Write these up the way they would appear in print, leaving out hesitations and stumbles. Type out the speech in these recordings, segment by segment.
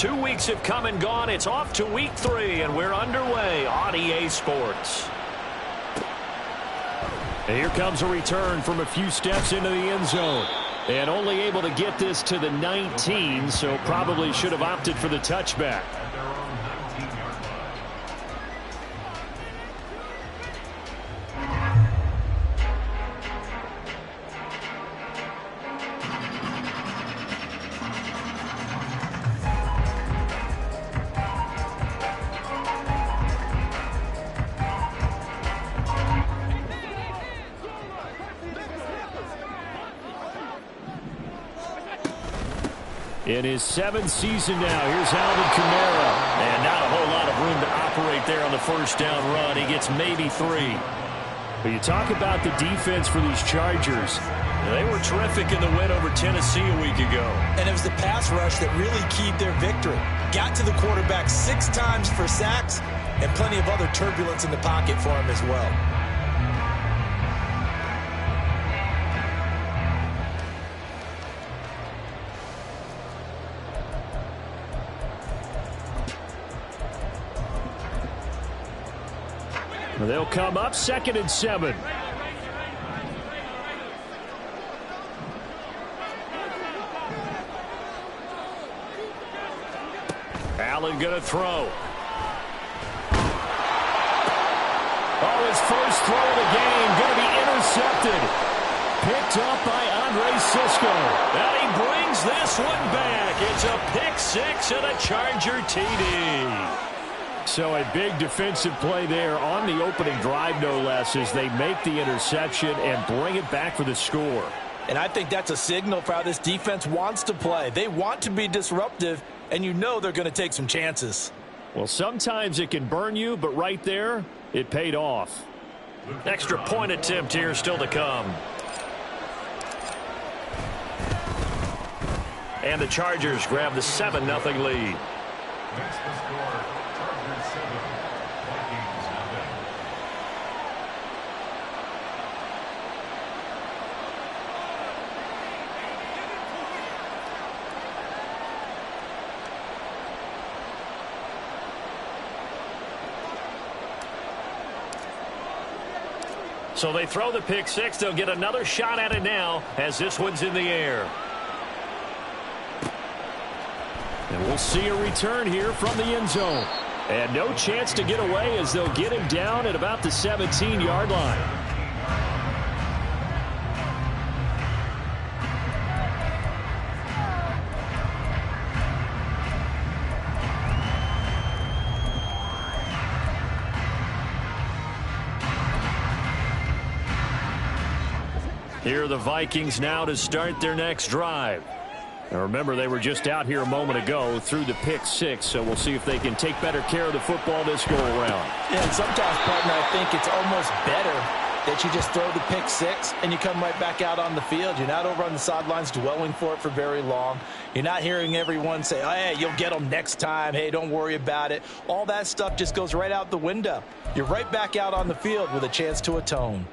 2 weeks have come and gone. It's off to week 3, and we're underway on EA Sports. And here comes a return from a few steps into the end zone. And only able to get this to the 19, so probably should have opted for the touchback. In his 7th season now, here's Alvin Kamara. And not a whole lot of room to operate there on the first down run. He gets maybe 3. But you talk about the defense for these Chargers. They were terrific in the win over Tennessee a week ago. And it was the pass rush that really keyed their victory. Got to the quarterback 6 times for sacks and plenty of other turbulence in the pocket for him as well. They'll come up 2nd and 7. Allen going to throw. Oh, his first throw of the game going to be intercepted. Picked up by Andre Sisco. And he brings this one back. It's a pick 6 and a Charger TD. So a big defensive play there on the opening drive, no less, as they make the interception and bring it back for the score. And I think that's a signal for how this defense wants to play. They want to be disruptive, and you know they're going to take some chances. Well, sometimes it can burn you, but right there, it paid off. Extra point attempt here still to come. And the Chargers grab the 7-0 lead. That's the score. Chargers 7, Vikings nothing. So they throw the pick 6. They'll get another shot at it now as this one's in the air. And we'll see a return here from the end zone. And no chance to get away as they'll get him down at about the 17-yard line. Here are the Vikings now to start their next drive. Now remember, they were just out here a moment ago through the pick 6, so we'll see if they can take better care of the football this go around. Yeah, and sometimes, partner, I think it's almost better that you just throw the pick 6 and you come right back out on the field. You're not over on the sidelines dwelling for it for very long. You're not hearing everyone say, oh, hey, you'll get them next time. Hey, don't worry about it. All that stuff just goes right out the window. You're right back out on the field with a chance to atone.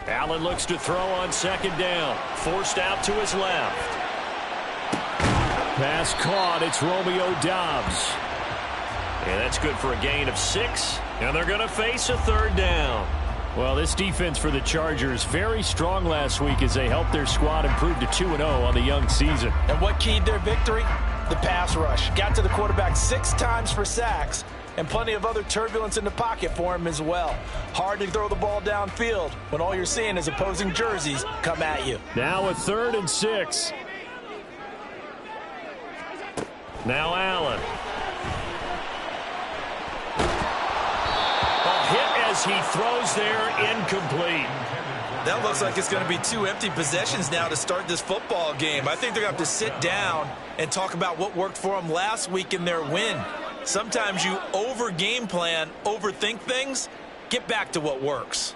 Allen looks to throw on 2nd down. Forced out to his left. Pass caught. It's Romeo Doubs. And that's good for a gain of 6. And they're going to face a 3rd down. Well, this defense for the Chargers very strong last week as they helped their squad improve to 2-0 on the young season. And what keyed their victory? The pass rush. Got to the quarterback 6 times for sacks. And plenty of other turbulence in the pocket for him as well. Hard to throw the ball downfield when all you're seeing is opposing jerseys come at you. Now a 3rd and 6. Now Allen. A hit as he throws there, incomplete. That looks like it's going to be 2 empty possessions now to start this football game. I think they're going to have to sit down and talk about what worked for them last week in their win. Sometimes you over-game plan, overthink things, get back to what works.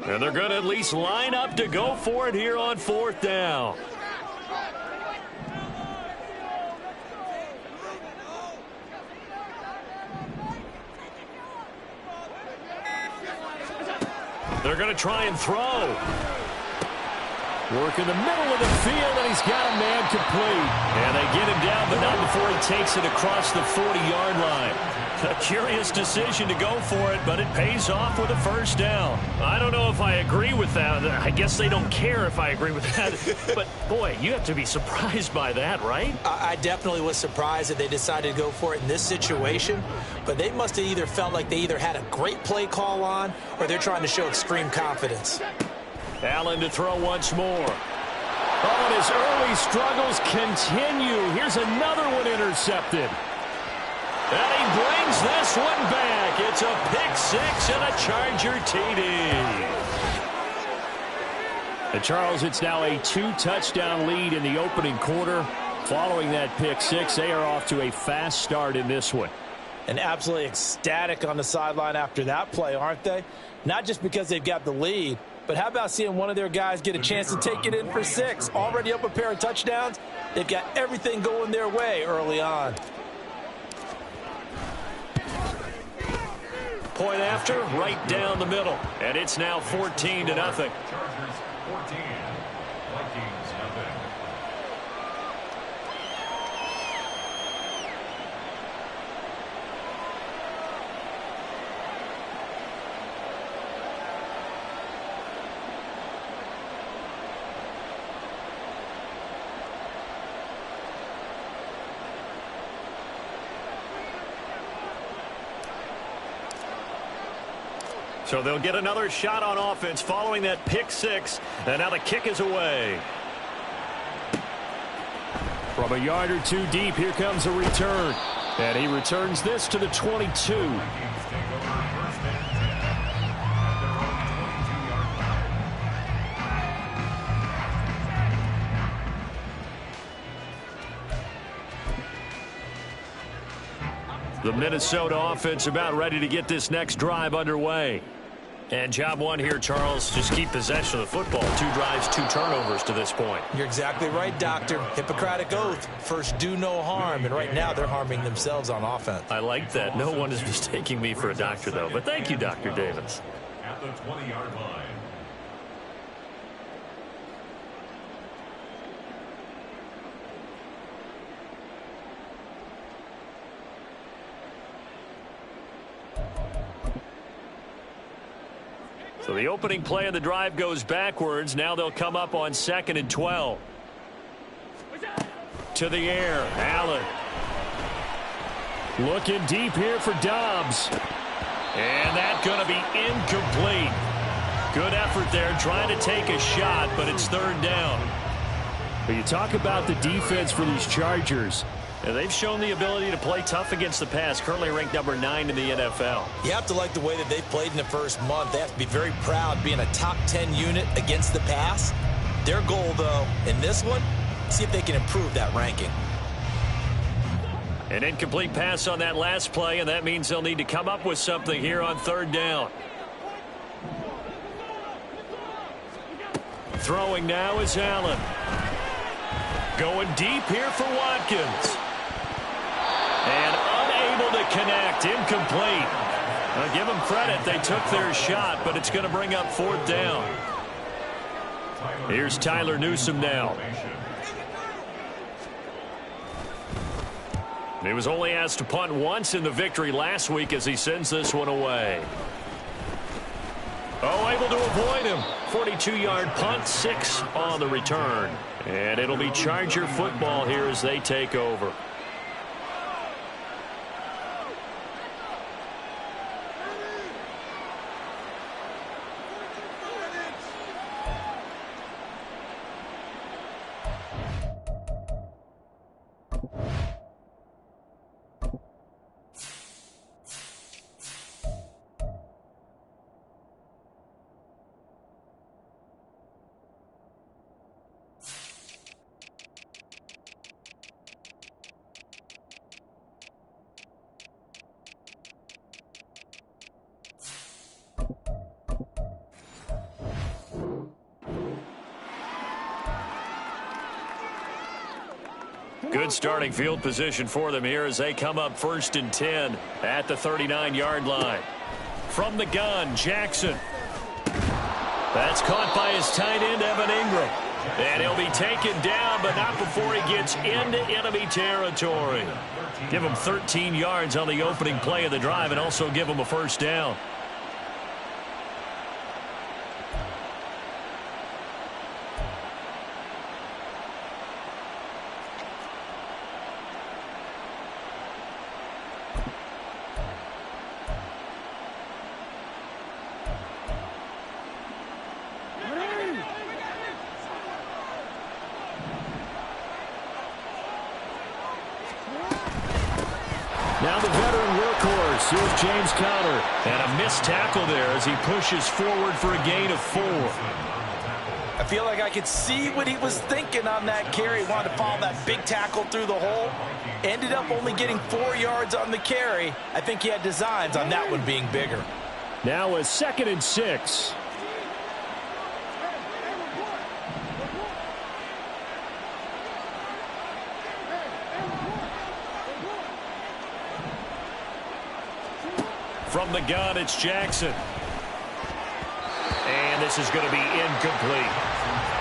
And they're going to at least line up to go for it here on 4th down. They're going to try and throw. Work in the middle of the field, and he's got a man complete. And they get him down, but not before he takes it across the 40-yard line. A curious decision to go for it, but it pays off with a 1st down. I don't know if I agree with that. I guess they don't care if I agree with that. But, boy, you have to be surprised by that, right? I definitely was surprised that they decided to go for it in this situation. But they must have either felt like they either had a great play call on or they're trying to show extreme confidence. Allen to throw once more. Oh, and his early struggles continue. Here's another one intercepted. And he brings this one back. It's a pick-6 and a Charger TD. And Charles, it's now a 2-touchdown lead in the opening quarter. Following that pick-6, they are off to a fast start in this one. And absolutely ecstatic on the sideline after that play, aren't they? Not just because they've got the lead, but how about seeing one of their guys get a chance to take it in for 6? Already up a pair of touchdowns. They've got everything going their way early on. Point after, right down the middle. And it's now 14-0. Chargers 14, Vikings nothing. So they'll get another shot on offense following that pick-6. And now the kick is away. From a yard or two deep, here comes a return. And he returns this to the 22. Vikings take over 1st and 10 at their own 22-yard line. The Minnesota offense about ready to get this next drive underway. And job one here, Charles, just keep possession of the football. 2 drives, 2 turnovers to this point. You're exactly right, Doctor. Hippocratic oath. First, do no harm. And right now, they're harming themselves on offense. I like that. No one is mistaking me for a doctor, though. But thank you, Dr. Davis. At the 20-yard line. So the opening play of the drive goes backwards. Now they'll come up on 2nd and 12. To the air, Allen. Looking deep here for Dobbs. And that's going to be incomplete. Good effort there trying to take a shot, but it's 3rd down. But you talk about the defense for these Chargers. And they've shown the ability to play tough against the pass, currently ranked number 9 in the NFL. You have to like the way that they've played in the first month. They have to be very proud being a top 10 unit against the pass. Their goal, though, in this one, see if they can improve that ranking. An incomplete pass on that last play, and that means they'll need to come up with something here on 3rd down. Throwing now is Allen. Going deep here for Watkins. And unable to connect. Incomplete. I'll give them credit. They took their shot, but it's going to bring up 4th down. Here's Tyler Newsome now. He was only asked to punt once in the victory last week as he sends this one away. Oh, able to avoid him. 42-yard punt, 6 on the return. And it'll be Charger football here as they take over. Good starting field position for them here as they come up 1st and 10 at the 39-yard line. From the gun, Jackson. That's caught by his tight end, Evan Ingram. And he'll be taken down, but not before he gets into enemy territory. Give him 13 yards on the opening play of the drive and also give him a first down. Now the veteran workhorse, here's James Conner. And a missed tackle there as he pushes forward for a gain of 4. I feel like I could see what he was thinking on that carry. He wanted to follow that big tackle through the hole. Ended up only getting 4 yards on the carry. I think he had designs on that one being bigger. Now a 2nd and 6. From the gun, it's Jackson. And this is going to be incomplete.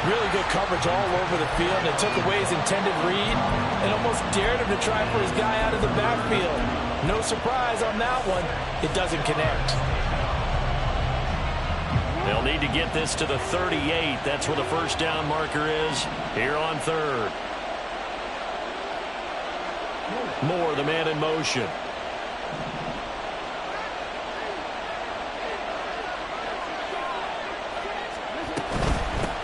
Really good coverage all over the field. And it took away his intended read and almost dared him to try for his guy out of the backfield. No surprise on that one. It doesn't connect. They'll need to get this to the 38. That's where the first down marker is here on 3rd. Moore, the man in motion.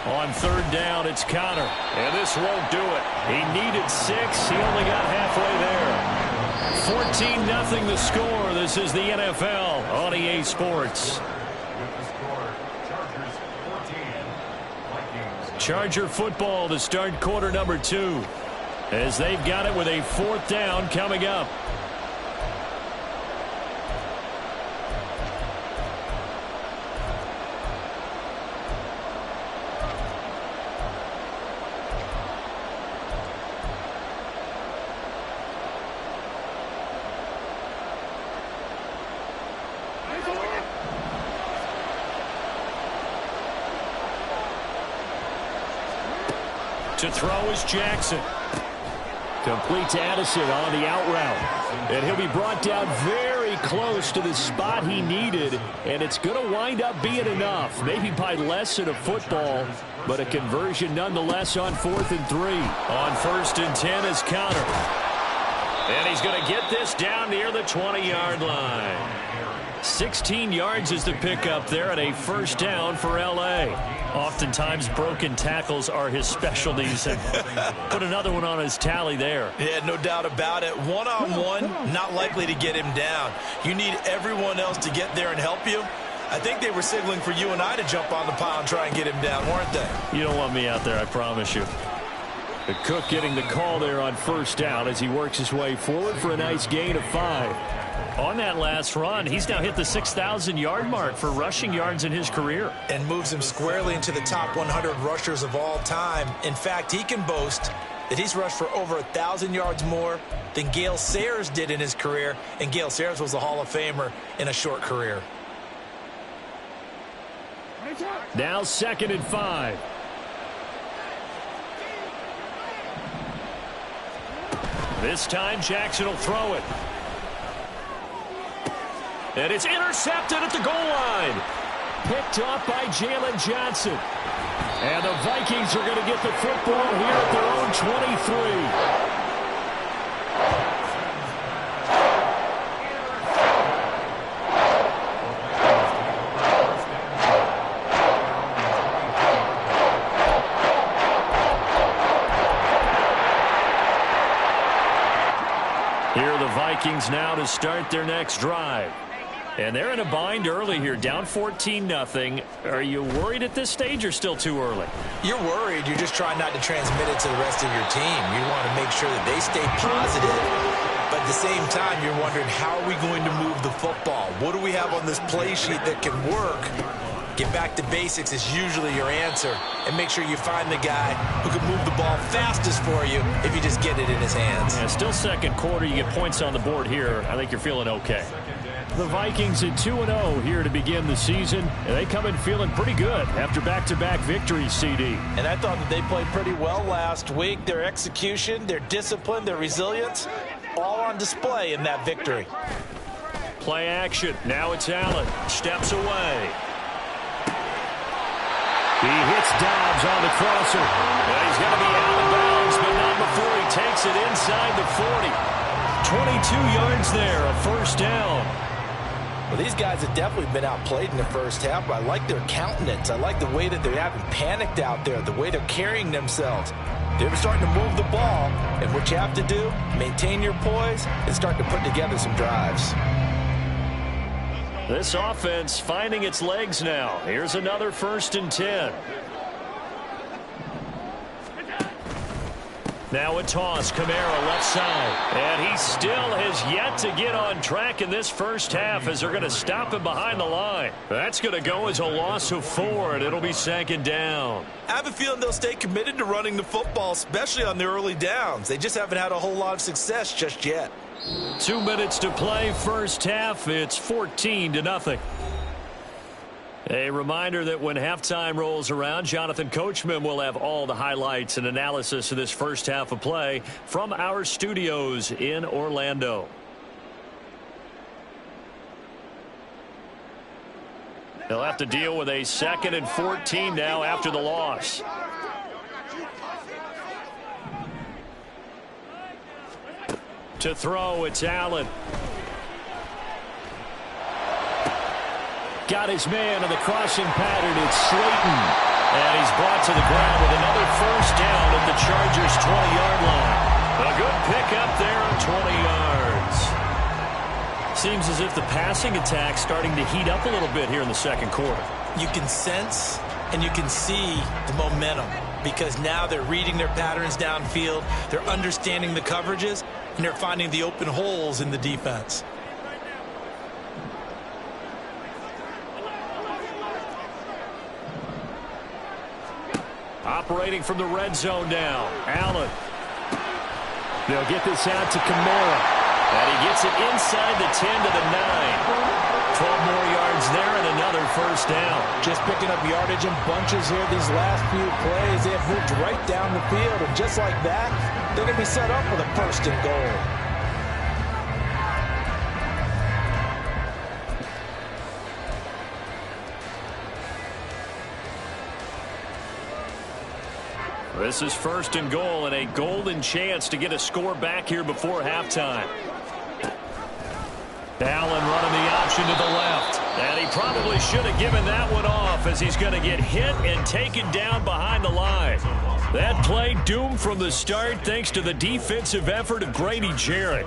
On 3rd down, it's Conner. And this won't do it. He needed 6. He only got halfway there. 14-0 the score. This is the NFL on EA Sports. Charger football to start quarter number 2. As they've got it with a 4th down coming up. To throw is Jackson. Complete to Addison on the out route. And he'll be brought down very close to the spot he needed. And it's going to wind up being enough. Maybe by less than a football, but a conversion nonetheless on 4th and 3. On 1st and 10 is Conner. And he's going to get this down near the 20-yard line. 16 yards is the pickup there at a first down for L.A. Oftentimes broken tackles are his specialties. And put another one on his tally there. Yeah, no doubt about it. One-on-one, not likely to get him down. You need everyone else to get there and help you. I think they were signaling for you and I to jump on the pile and try and get him down, weren't they? You don't want me out there, I promise you. But Cook getting the call there on first down as he works his way forward for a nice gain of 5. On that last run, he's now hit the 6,000-yard mark for rushing yards in his career. And moves him squarely into the top 100 rushers of all time. In fact, he can boast that he's rushed for over 1,000 yards more than Gale Sayers did in his career. And Gale Sayers was a Hall of Famer in a short career. Now 2nd and 5. This time, Jackson will throw it. And it's intercepted at the goal line. Picked off by Jalen Johnson. And the Vikings are going to get the football here at their own 23. Here are the Vikings now to start their next drive. And they're in a bind early here, down 14-0. Are you worried at this stage or still too early? You're worried. You're just trying not to transmit it to the rest of your team. You want to make sure that they stay positive. But at the same time, you're wondering, how are we going to move the football? What do we have on this play sheet that can work? Get back to basics is usually your answer. And make sure you find the guy who can move the ball fastest for you if you just get it in his hands. Yeah, still second quarter. You get points on the board here. I think you're feeling okay. The Vikings at 2-0 here to begin the season. And they come in feeling pretty good after back-to-back victories, CD. And I thought that they played pretty well last week. Their execution, their discipline, their resilience, all on display in that victory. Play action. Now it's Allen. Steps away. He hits Dobbs on the crosser. And he's going to be out of bounds, but not before he takes it inside the 40. 22 yards there, a first down. Well, these guys have definitely been outplayed in the first half, but I like their countenance. I like the way that they haven't panicked out there, the way they're carrying themselves. They're starting to move the ball, and what you have to do, maintain your poise and start to put together some drives. This offense finding its legs now. Here's another 1st and 10. Now a toss, Kamara left side. And he still has yet to get on track in this first half as they're going to stop him behind the line. That's going to go as a loss of 4, and it'll be 2nd down. I have a feeling they'll stay committed to running the football, especially on the early downs. They just haven't had a whole lot of success just yet. 2 minutes to play first half. It's 14-0. A reminder that when halftime rolls around, Jonathan Coachman will have all the highlights and analysis of this first half of play from our studios in Orlando. They'll have to deal with a 2nd and 14 now after the loss. To throw, it's Allen. Got his man in the crossing pattern. It's Slayton. And he's brought to the ground with another first down at the Chargers' 20-yard line. A good pickup there on 20 yards. Seems as if the passing attack's starting to heat up a little bit here in the second quarter. You can sense and you can see the momentum because now they're reading their patterns downfield, they're understanding the coverages, and they're finding the open holes in the defense. Operating from the red zone now. Allen. They'll get this out to Kamara. And he gets it inside the 10 to the 9. 12 more yards there and another first down. Just picking up yardage in bunches here these last few plays. They have moved right down the field, and just like that, they're going to be set up for the 1st and goal. This is 1st and goal and a golden chance to get a score back here before halftime. Allen running the option to the left. And he probably should have given that one off as he's going to get hit and taken down behind the line. That play doomed from the start thanks to the defensive effort of Grady Jarrett.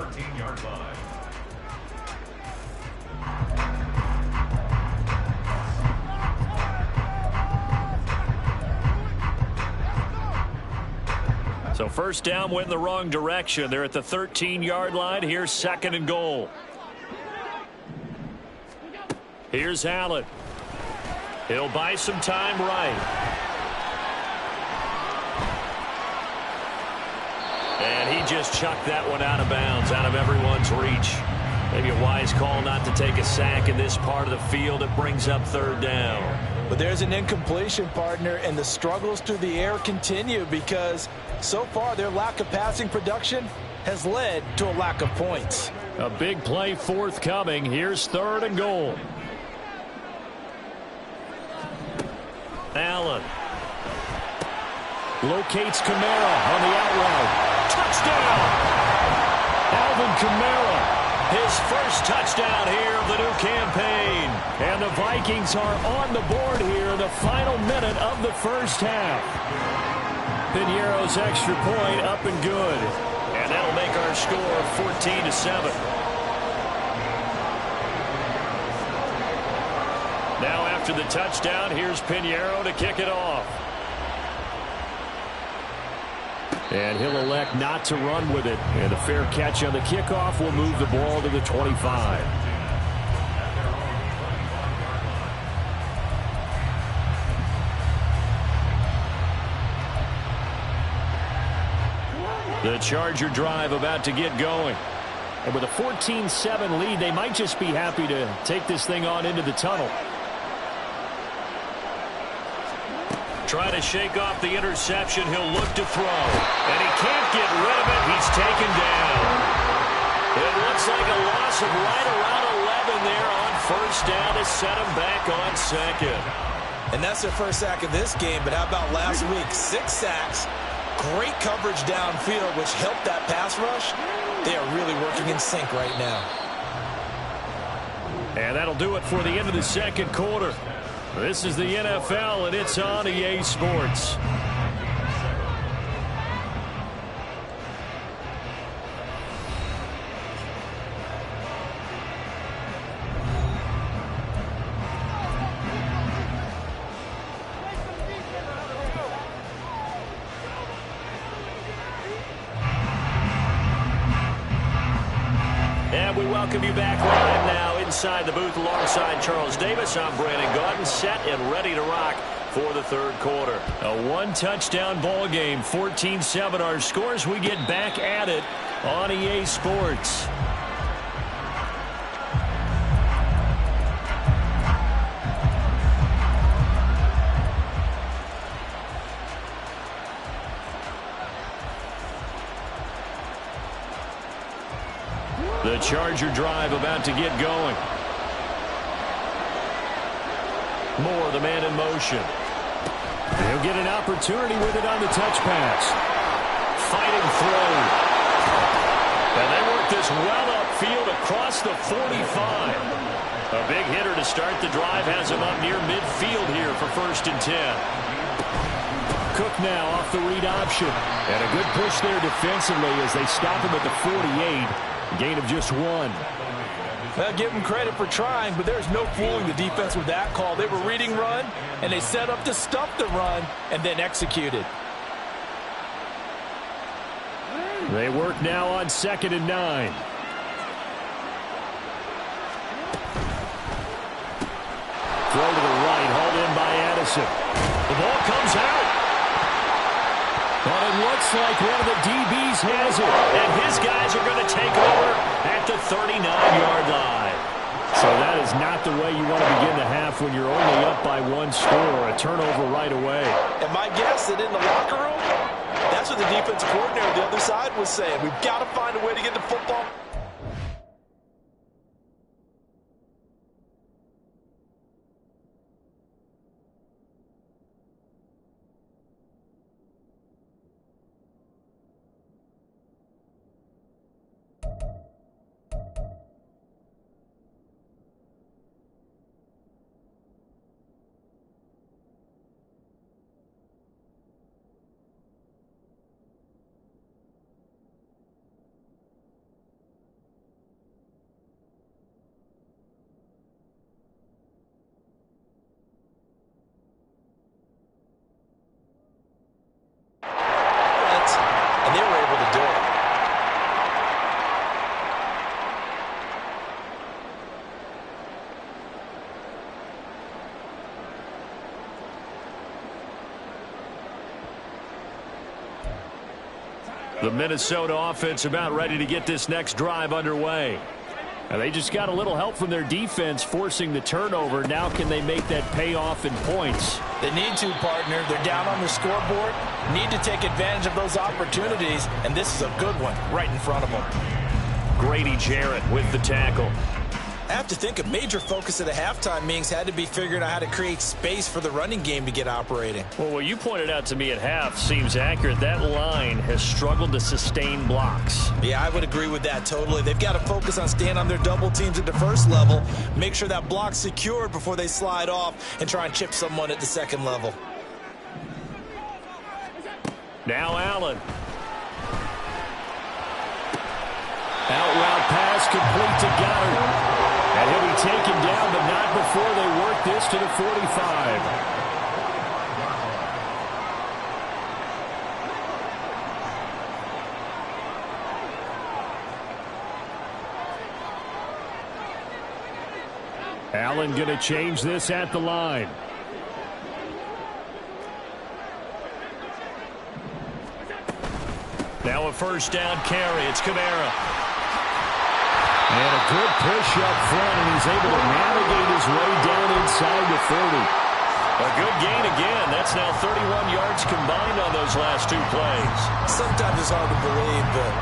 So first down went in the wrong direction. They're at the 13-yard line. Here's 2nd and goal. Here's Allen. He'll buy some time right. And he just chucked that one out of bounds, out of everyone's reach. Maybe a wise call not to take a sack in this part of the field. It brings up 3rd down. But there's an incompletion, partner, and the struggles through the air continue because so far their lack of passing production has led to a lack of points. A big play forthcoming. Here's 3rd and goal. Allen locates Kamara on the out route. Touchdown! Alvin Kamara, his first touchdown here of the new campaign. And the Vikings are on the board here in the final minute of the first half. Piñeiro's extra point up and good. And that'll make our score 14-7. Now after the touchdown, here's Piñeiro to kick it off. And he'll elect not to run with it. And a fair catch on the kickoff will move the ball to the 25. The Charger drive about to get going. And with a 14-7 lead, they might just be happy to take this thing on into the tunnel. Trying to shake off the interception. He'll look to throw. And he can't get rid of it. He's taken down. It looks like a loss of right around 11 there on first down to set him back on second. And that's their first sack of this game. But how about last week? 6 sacks. Great coverage downfield, which helped that pass rush. They are really working in sync right now. And that'll do it for the end of the second quarter. This is the NFL, and it's on EA Sports. And we welcome you back live now inside the booth alongside Charles Davis. I'm Brandon Gaudin, set and ready to rock for the third quarter. A one-touchdown ball game, 14-7 our scores. We get back at it on EA Sports. The Charger drive about to get going. Moore, the man in motion. He'll get an opportunity with it on the touch pass. Fighting through. And they work this well upfield across the 45. A big hitter to start the drive has him up near midfield here for 1st and 10. Cook now off the read option. And a good push there defensively as they stop him at the 48. Gain of just 1. Well, give them credit for trying, but there's no fooling the defense with that call. They were reading run, and they set up to stuff the run, and then executed. They work now on 2nd and 9. Throw to the right, hauled in by Addison. The ball comes out. But it looks like one of the DBs has it. And his guys are going to take over at the 39-yard line. So that is not the way you want to begin the half when you're only up by 1 score. A turnover right away. And my guess that in the locker room, that's what the defensive coordinator on the other side was saying. We've got to find a way to get the football. And they were able to do it. The Minnesota offense about ready to get this next drive underway. And they just got a little help from their defense forcing the turnover. Now can they make that pay off in points? They need to, partner. They're down on the scoreboard. Need to take advantage of those opportunities. And this is a good one right in front of them. Grady Jarrett with the tackle. I have to think a major focus at the halftime meetings had to be figuring out how to create space for the running game to get operating. Well, what you pointed out to me at half seems accurate. That line has struggled to sustain blocks. Yeah, I would agree with that totally. They've got to focus on staying on their double teams at the first level, make sure that block's secured before they slide off and try and chip someone at the second level. Now Allen. Out route pass complete to Goddard. And he'll be taken down, but not before they work this to the 45. Allen going to change this at the line. Now a first down carry. It's Kamara. And a good push up front, and he's able to navigate his way down inside the 30. A good gain again. That's now 31 yards combined on those last two plays. Sometimes it's hard to believe, but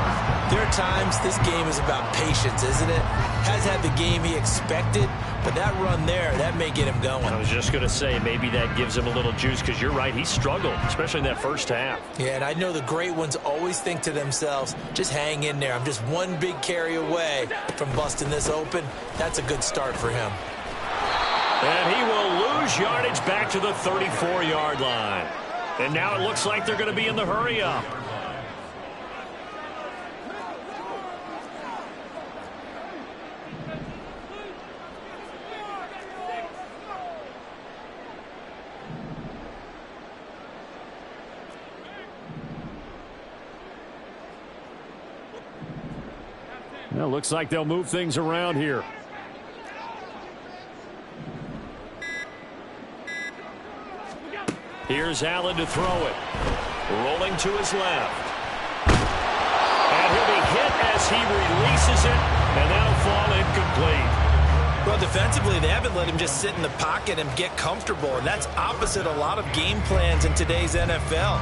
there are times this game is about patience, isn't it? Has had the game he expected, but that run there, that may get him going. I was just going to say, maybe that gives him a little juice, because you're right, he struggled, especially in that first half. Yeah, and I know the great ones always think to themselves, just hang in there. I'm just one big carry away from busting this open. That's a good start for him. And he will lose yardage back to the 34-yard line. And now it looks like they're going to be in the hurry-up. Well, looks like they'll move things around here. Here's Allen to throw it. Rolling to his left. And he'll be hit as he releases it, and that'll fall incomplete. Well, defensively, they haven't let him just sit in the pocket and get comfortable, and that's opposite a lot of game plans in today's NFL.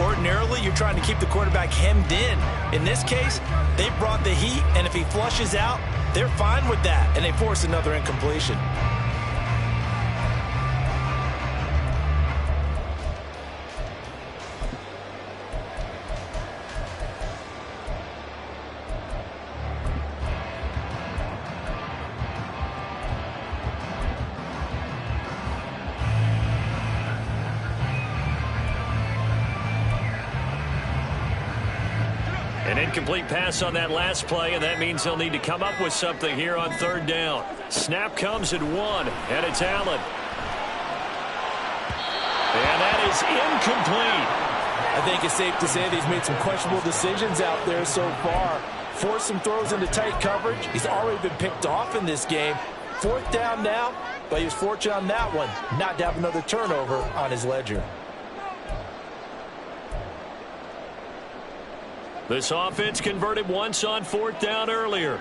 Ordinarily, you're trying to keep the quarterback hemmed in. In this case, they brought the heat, and if he flushes out, they're fine with that, and they force another incompletion. An incomplete pass on that last play, and that means they'll need to come up with something here on third down. Snap comes at 1, and it's Allen. And that is incomplete. I think it's safe to say that he's made some questionable decisions out there so far. Forced some throws into tight coverage. He's already been picked off in this game. Fourth down now, but he was fortunate on that one not to have another turnover on his ledger. This offense converted once on fourth down earlier.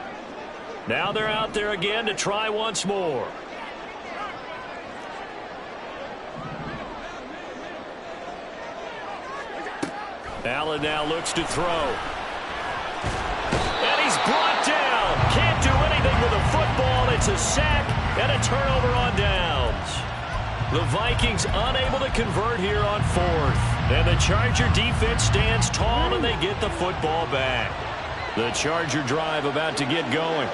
Now they're out there again to try once more. Allen now looks to throw. And he's brought down. Can't do anything with a football. It's a sack and a turnover on downs. The Vikings unable to convert here on fourth. And the Charger defense stands tall, and they get the football back. The Charger drive about to get going.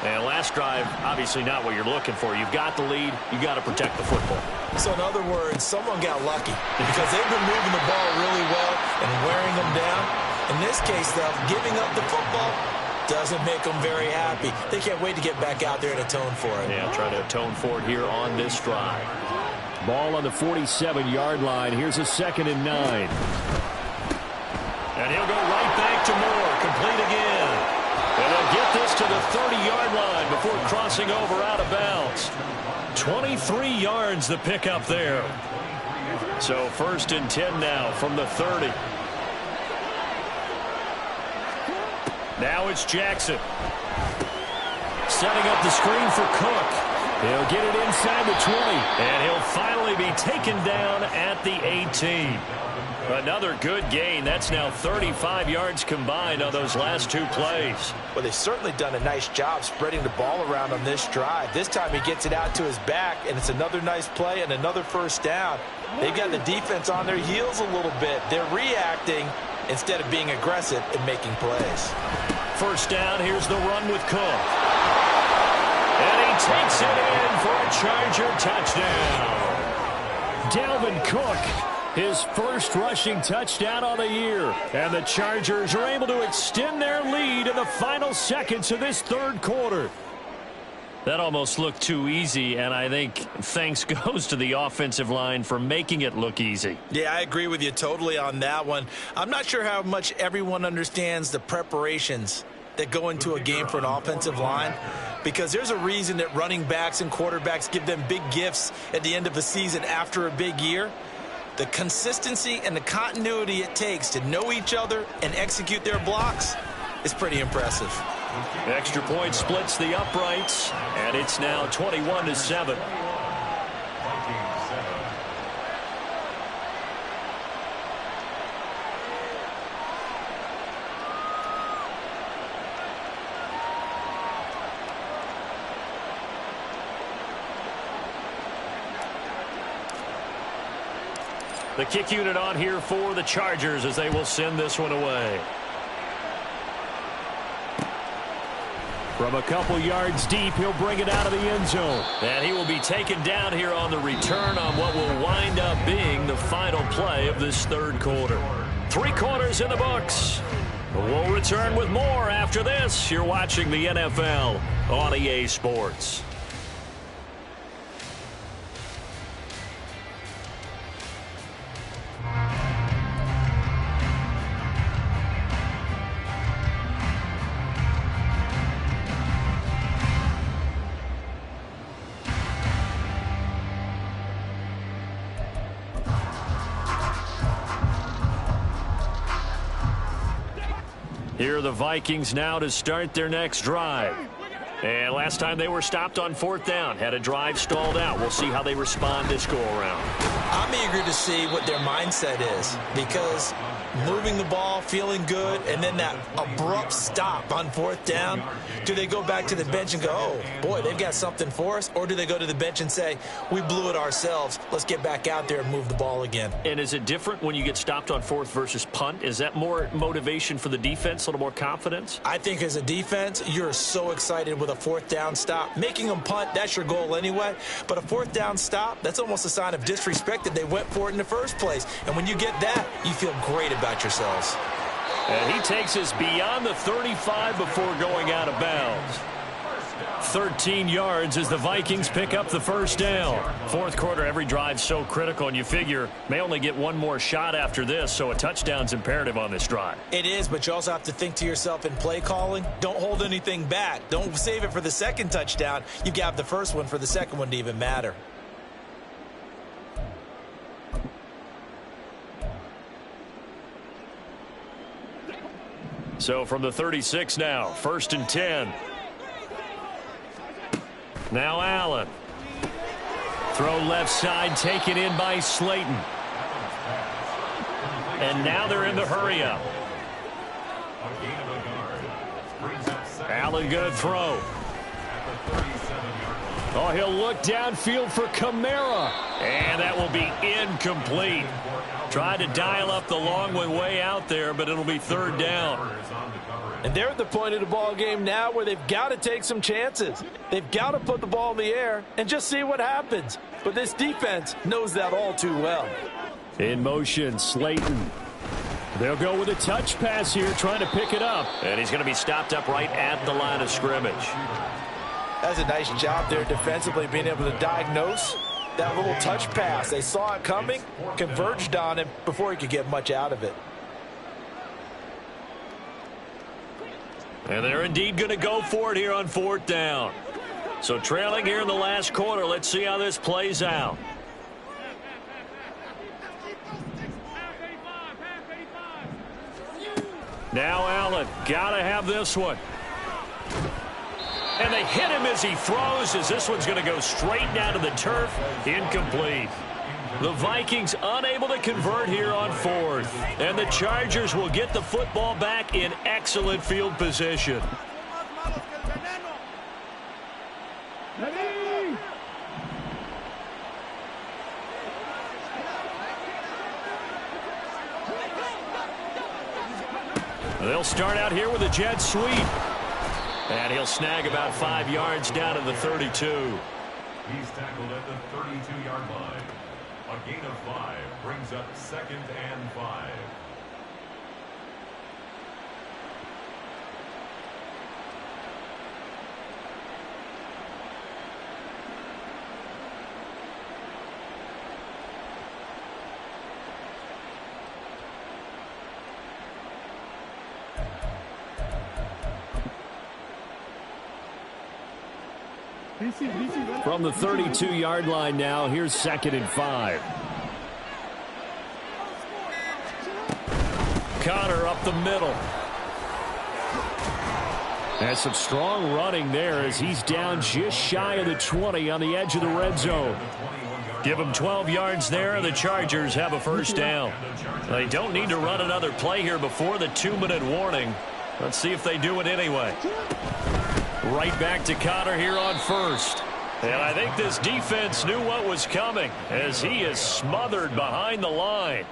And last drive, obviously not what you're looking for. You've got the lead. You've got to protect the football. So in other words, someone got lucky because they've been moving the ball really well and wearing them down. In this case, though, giving up the football doesn't make them very happy. They can't wait to get back out there and atone for it. Yeah, trying to atone for it here on this drive. Ball on the 47-yard line. Here's a 2nd and 9. And he'll go right back to Moore. Complete again. And they'll get this to the 30-yard line before crossing over out of bounds. 23 yards the pickup there. So 1st and 10 now from the 30. Now it's Jackson. Setting up the screen for Cook. He'll get it inside the 20. And he'll finally be taken down at the 18. Another good gain. That's now 35 yards combined on those last two plays. Well, they've certainly done a nice job spreading the ball around on this drive. This time he gets it out to his back, and it's another nice play and another first down. They've got the defense on their heels a little bit. They're reacting instead of being aggressive and making plays. First down, here's the run with Cook. And he takes it in for a Charger touchdown. Dalvin Cook, his first rushing touchdown on the year. And the Chargers are able to extend their lead in the final seconds of this third quarter. That almost looked too easy, and I think thanks goes to the offensive line for making it look easy. Yeah, I agree with you totally on that one. I'm not sure how much everyone understands the preparations that go into a game for an offensive line, because there's a reason that running backs and quarterbacks give them big gifts at the end of the season after a big year. The consistency and the continuity it takes to know each other and execute their blocks is pretty impressive. Extra point splits the uprights, and it's now 21-7. The kick unit on here for the Chargers as they will send this one away. From a couple yards deep, he'll bring it out of the end zone. And he will be taken down here on the return on what will wind up being the final play of this third quarter. 3 quarters in the books. We'll return with more after this. You're watching the NFL on EA Sports. Here are the Vikings now to start their next drive. And last time they were stopped on 4th down, had a drive stalled out. We'll see how they respond this go-around. I'm eager to see what their mindset is, because moving the ball, feeling good, and then that abrupt stop on 4th down, do they go back to the bench and go, oh, boy, they've got something for us? Or do they go to the bench and say, we blew it ourselves, let's get back out there and move the ball again? And is it different when you get stopped on 4th versus punt? Is that more motivation for the defense, a little more confidence? I think as a defense, you're so excited with a 4th down stop. Making them punt, that's your goal anyway. But a 4th down stop, that's almost a sign of disrespect that they went for it in the first place. And when you get that, you feel great about yourselves. And he takes us beyond the 35 before going out of bounds. 13 yards as the Vikings pick up the first down. 4th quarter, every drive so critical, and you figure may only get one more shot after this, so a touchdown's imperative on this drive. It is, but you also have to think to yourself in play calling, don't hold anything back. Don't save it for the second touchdown. You got the first one for the second one to even matter. So from the 36 now, 1st and 10. Now Allen. Throw left side, taken in by Slayton. And now they're in the hurry up. Allen good throw. Oh, he'll look downfield for Kamara. And that will be incomplete. Tried to dial up the long way out there, but it'll be 3rd down. And they're at the point of the ball game now where they've got to take some chances. They've got to put the ball in the air and just see what happens. But this defense knows that all too well. In motion, Slayton. They'll go with a touch pass here, trying to pick it up. And he's going to be stopped up right at the line of scrimmage. That's a nice job there defensively, being able to diagnose that little touch pass. They saw it coming, converged on him before he could get much out of it. And they're indeed going to go for it here on 4th down. So trailing here in the last quarter. Let's see how this plays out. Now Allen, got to have this one. And they hit him as he throws, as this one's going to go straight down to the turf. Incomplete. The Vikings unable to convert here on 4th. And the Chargers will get the football back in excellent field position. They'll start out here with a jet sweep. And he'll snag about 5 yards down to the 32. He's tackled at the 32-yard line. A gain of 5 brings up 2nd and 5. From the 32-yard line now, here's 2nd and 5. Connor up the middle. And some strong running there as he's down just shy of the 20 on the edge of the red zone. Give them 12 yards there, and the Chargers have a first down. They don't need to run another play here before the 2-minute warning. Let's see if they do it anyway. Right back to Connor here on first. And I think this defense knew what was coming as he is smothered behind the line.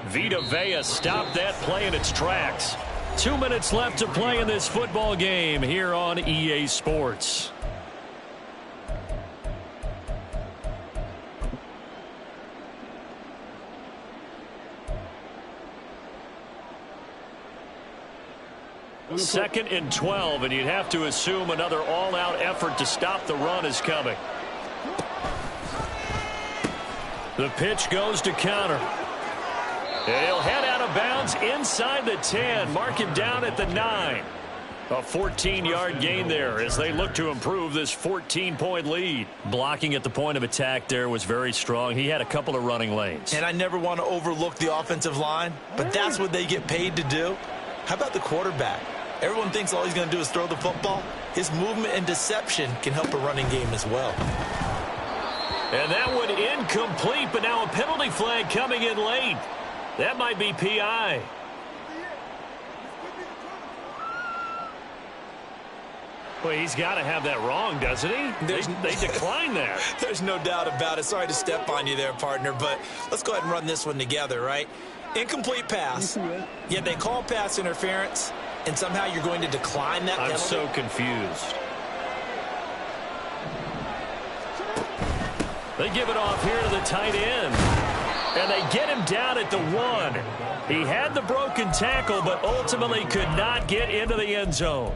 Vita Vea stopped that play in its tracks. 2 minutes left to play in this football game here on EA Sports. Second and 12, and you'd have to assume another all-out effort to stop the run is coming. The pitch goes to Connor. And he'll head out of bounds inside the 10. Mark him down at the 9. A 14-yard gain there as they look to improve this 14-point lead. Blocking at the point of attack there was very strong. He had a couple of running lanes. And I never want to overlook the offensive line, but that's what they get paid to do. How about the quarterback? Everyone thinks all he's going to do is throw the football. His movement and deception can help a running game as well. And that one incomplete, but now a penalty flag coming in late. That might be PI. Well, he's got to have that wrong, doesn't he? They declined that. There's no doubt about it. Sorry to step on you there, partner, but let's go ahead and run this one together, right? Incomplete pass, yet they call pass interference, and somehow you're going to decline that penalty? I'm so confused. They give it off here to the tight end. And they get him down at the 1. He had the broken tackle, but ultimately could not get into the end zone.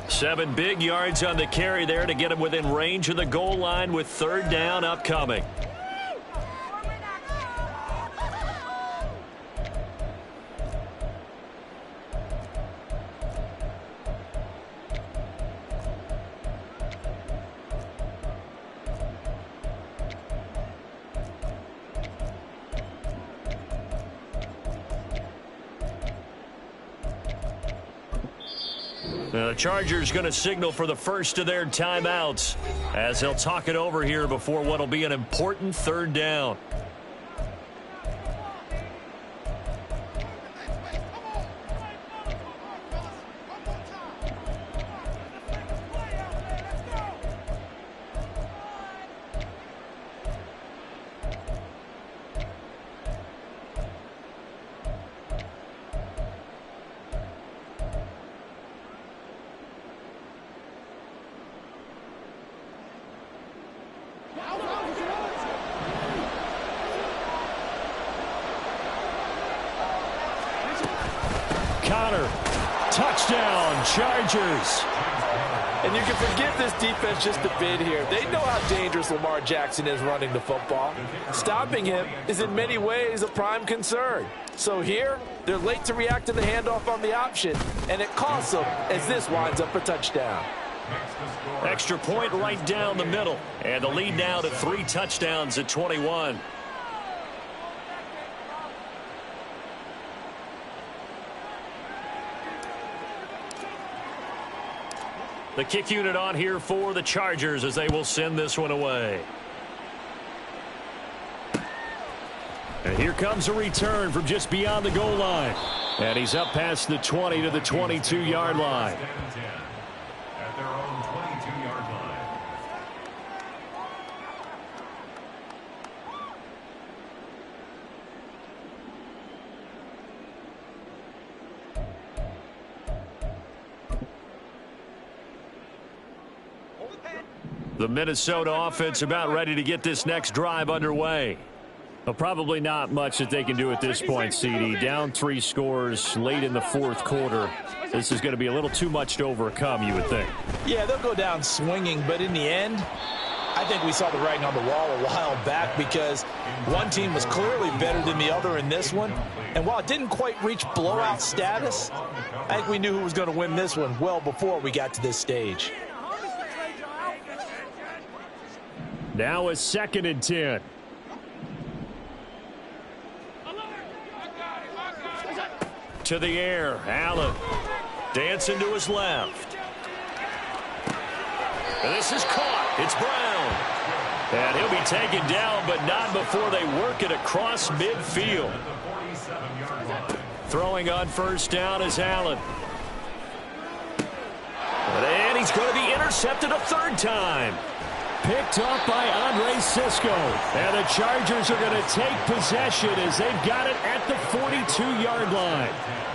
7 big yards on the carry there to get him within range of the goal line with third down upcoming. The Chargers going to signal for the first of their timeouts as they'll talk it over here before what will be an important third down. Connor, touchdown, Chargers. And you can forgive this defense just a bit here. They know how dangerous Lamar Jackson is running the football. Stopping him is in many ways a prime concern. So here, they're late to react to the handoff on the option, and it costs them as this winds up a touchdown. Extra point right down the middle, and the lead now to 3 touchdowns at 21. The kick unit on here for the Chargers as they will send this one away. And here comes a return from just beyond the goal line. And he's up past the 20 to the 22-yard line. At their own 22-yard line. The Minnesota offense about ready to get this next drive underway. Well, probably not much that they can do at this point, CD. Down 3 scores late in the fourth quarter. This is going to be a little too much to overcome, you would think. Yeah, they'll go down swinging, but in the end, I think we saw the writing on the wall a while back because one team was clearly better than the other in this one. And while it didn't quite reach blowout status, I think we knew who was going to win this one well before we got to this stage. Now a 2nd and 10. to the air. Allen dancing to his left. And this is caught. It's Brown. And he'll be taken down, but not before they work it across midfield. Throwing on first down is Allen. And he's going to be intercepted a third time. Picked up by Andre Sisco. And the Chargers are going to take possession as they've got it at the 42-yard line.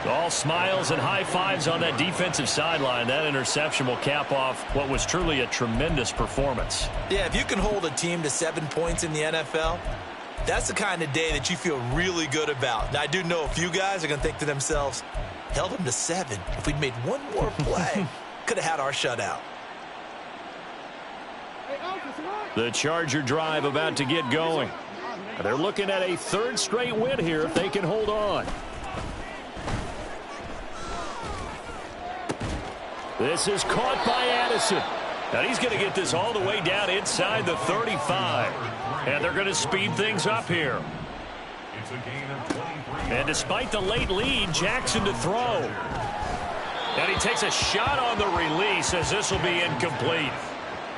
All smiles and high fives on that defensive sideline. That interception will cap off what was truly a tremendous performance. Yeah, if you can hold a team to 7 points in the NFL, that's the kind of day that you feel really good about. Now, I do know a few guys are going to think to themselves, held them to 7. If we'd made one more play, could have had our shutout. The Charger drive about to get going. They're looking at a third straight win here if they can hold on. This is caught by Addison. Now he's going to get this all the way down inside the 35. And they're going to speed things up here. And despite the late lead, Jackson to throw. And he takes a shot on the release as this will be incomplete.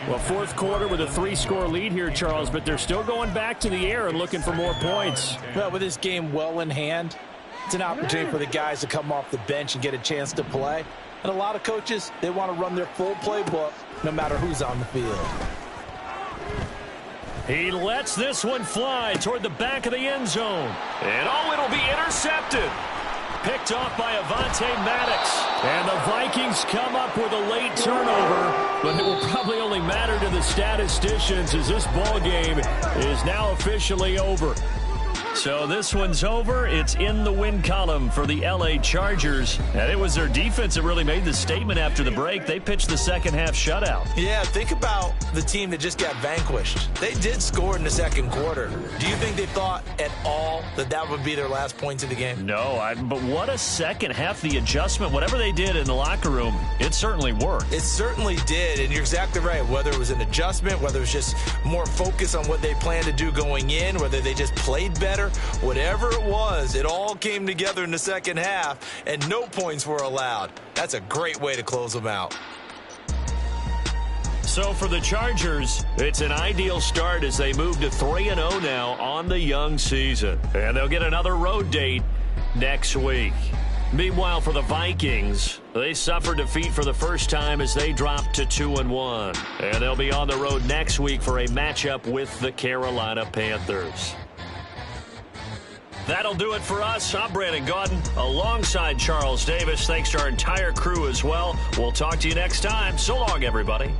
Well, fourth quarter with a 3-score lead here, Charles, but they're still going back to the air and looking for more points. Well, with this game well in hand, it's an opportunity for the guys to come off the bench and get a chance to play. And a lot of coaches, they want to run their full playbook no matter who's on the field. He lets this one fly toward the back of the end zone. And it'll be intercepted. Picked off by Avonte Maddox. And the Vikings come up with a late turnover, but it will probably only matter to the statisticians as this ball game is now officially over. So this one's over. It's in the win column for the L.A. Chargers. And it was their defense that really made the statement after the break. They pitched the second half shutout. Yeah, think about the team that just got vanquished. They did score in the second quarter. Do you think they thought at all that that would be their last points of the game? No, but what a second half. The adjustment, whatever they did in the locker room, it certainly worked. It certainly did, and you're exactly right. Whether it was an adjustment, whether it was just more focus on what they planned to do going in, whether they just played better, whatever it was, it all came together in the second half, and no points were allowed. That's a great way to close them out. So for the Chargers, it's an ideal start as they move to 3-0 now on the young season. And they'll get another road date next week. Meanwhile, for the Vikings, they suffered defeat for the first time as they dropped to 2-1. And they'll be on the road next week for a matchup with the Carolina Panthers. That'll do it for us. I'm Brandon Gaudin alongside Charles Davis. Thanks to our entire crew as well. We'll talk to you next time. So long, everybody.